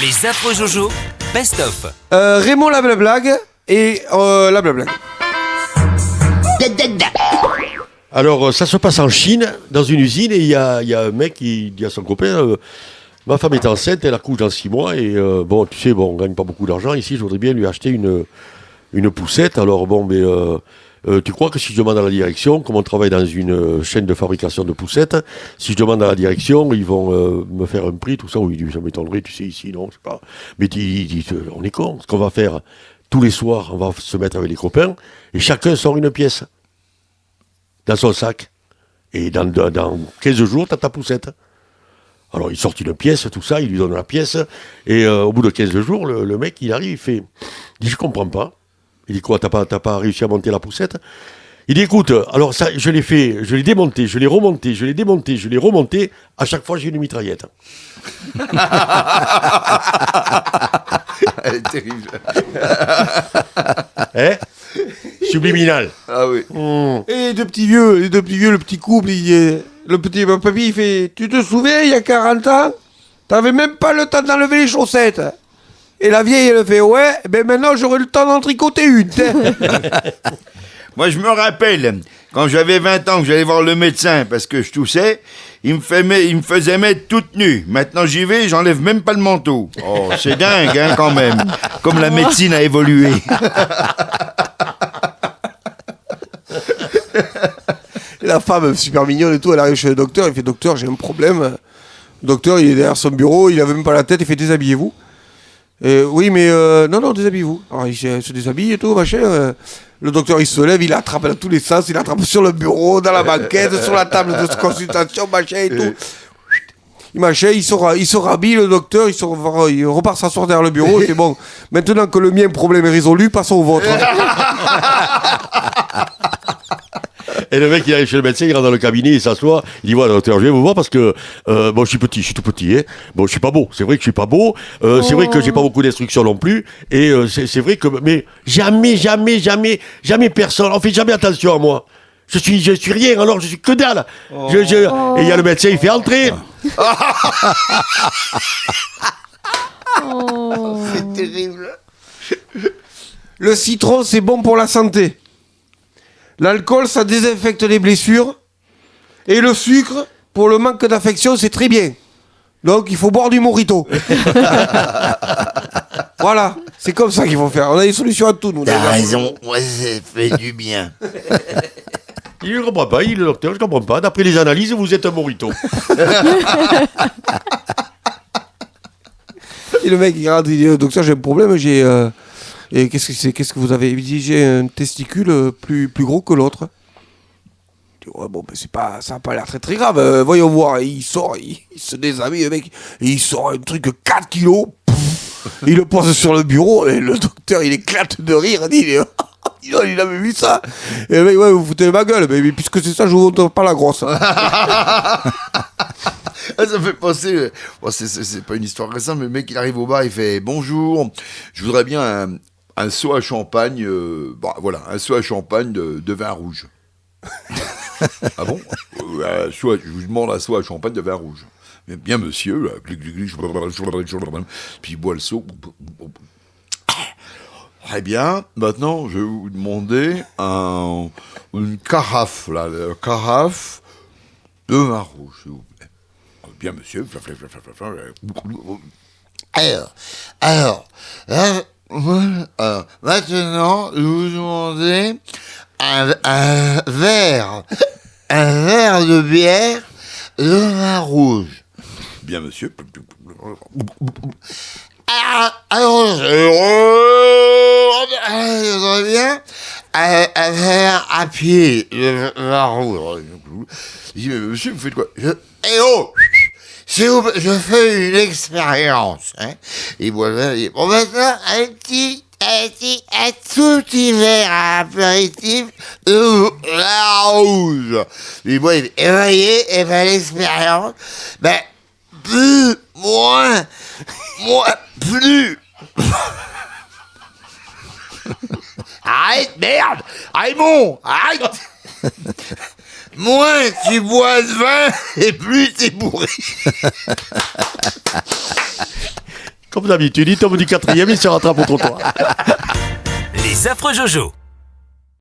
Les affreux Jojo, best-of. Raymond la blague et la blague. Alors, ça se passe en Chine, dans une usine, et il y a un mec qui dit à son copain ma femme est enceinte, elle accouche dans 6 mois, et bon, tu sais, on gagne pas beaucoup d'argent ici, je voudrais bien lui acheter une poussette. Alors, bon, mais tu crois que si je demande à la direction, comme on travaille dans une chaîne de fabrication de poussettes, si je demande à la direction, ils vont me faire un prix, tout ça, oui, ça m'étonnerait, tu sais, ici, non, je sais pas. Mais on est con, ce qu'on va faire, tous les soirs, on va se mettre avec les copains, et chacun sort une pièce dans son sac. Et dans 15 jours, t'as ta poussette. Alors, il sort une pièce, tout ça, il lui donne la pièce, et au bout de 15 jours, le mec, il arrive, il dit, je comprends pas. Il dit, quoi, t'as pas réussi à monter la poussette? Il dit, écoute, alors ça, je l'ai démonté, je l'ai remonté, je l'ai démonté, je l'ai remonté, à chaque fois, j'ai une mitraillette. Elle est terrible. Hein? Subliminal. Ah oui. Et deux petits vieux, le petit couple, le petit papy, il fait, tu te souviens, il y a 40 ans, t'avais même pas le temps d'enlever les chaussettes. Et la vieille, elle fait, ouais, ben maintenant j'aurai le temps d'en tricoter une. Moi, je me rappelle, quand j'avais 20 ans, que j'allais voir le médecin parce que je toussais, il me faisait mettre toute nue. Maintenant, j'y vais, j'enlève même pas le manteau. Oh, c'est dingue, hein, quand même. Comme la médecine a évolué. Et la femme, super mignonne et tout, elle arrive chez le docteur, il fait, docteur, j'ai un problème. Le docteur, il est derrière son bureau, il avait même pas la tête, il fait, déshabillez-vous. Oui, mais non, déshabillez-vous. Alors il se déshabille et tout, machin. Le docteur, il se lève, il attrape dans tous les sens, il attrape sur le bureau, dans la banquette, sur la table de consultation, machin et tout. Il se rhabille, le docteur, il repart s'asseoir derrière le bureau, il fait, bon, maintenant que le mien problème est résolu, passons au vôtre. Et le mec, il arrive chez le médecin, il rentre dans le cabinet, il s'assoit, il dit, voilà, docteur, je viens vous voir parce que, bon, je suis tout petit, hein. Bon, je suis pas beau, c'est vrai que je suis pas beau, c'est vrai que j'ai pas beaucoup d'instructions non plus, et c'est vrai que, mais jamais personne, on fait jamais attention à moi. Je suis rien, alors je suis que dalle. Et il y a le médecin, il fait entrer. C'est terrible. Le citron, c'est bon pour la santé. L'alcool, ça désinfecte les blessures. Et le sucre, pour le manque d'affection, c'est très bien. Donc, il faut boire du mojito. Voilà, c'est comme ça qu'il faut faire. On a des solutions à tout, nous. T'as raison, moi, ça fait du bien. Il ne comprend pas, il est le docteur, je comprends pas. D'après les analyses, vous êtes un morito. Et le mec, il regarde, il dit, docteur, j'ai un problème, et qu'est-ce que vous avez? Il dit, j'ai un testicule plus gros que l'autre. Je dis, ouais, bon, ben ça n'a pas l'air très très grave. Voyons voir. Et il sort, il se déshabille, le mec, et il sort un truc de 4 kilos. Il le pose sur le bureau, et le docteur, il éclate de rire. Il avait vu ça. Et le mec, ouais, vous foutez ma gueule. Mais puisque c'est ça, je vous montre pas la grosse. Ça fait penser, bon, c'est pas une histoire récente, mais le mec il arrive au bar, il fait bonjour, je voudrais bien un seau à champagne, un seau à champagne de vin rouge. Ah bon? Je vous demande un seau à champagne de vin rouge. Mais bien monsieur, là, puis il boit le seau. Très bien, maintenant je vais vous demander une carafe, là, une carafe de vin rouge, s'il vous plaît. Bien, monsieur. Alors, maintenant, je vais vous demander un verre de bière de vin rouge. Bien, monsieur. Alors, je bien un verre à pied de vin rouge. Je dis, mais monsieur, vous faites quoi? Je fais une expérience. Hein. Et voilà. Bon, maintenant, un tout petit verre à apéritif de la rouge. Et bon, et voyez, et ben l'expérience, plus, moins, plus. Arrête, merde! Raymond, arrête! Moins tu bois de vin et plus t'es bourré. Comme d'habitude, il tombe du 4e, il se rattrape au trottoir. Les affreux Jojo.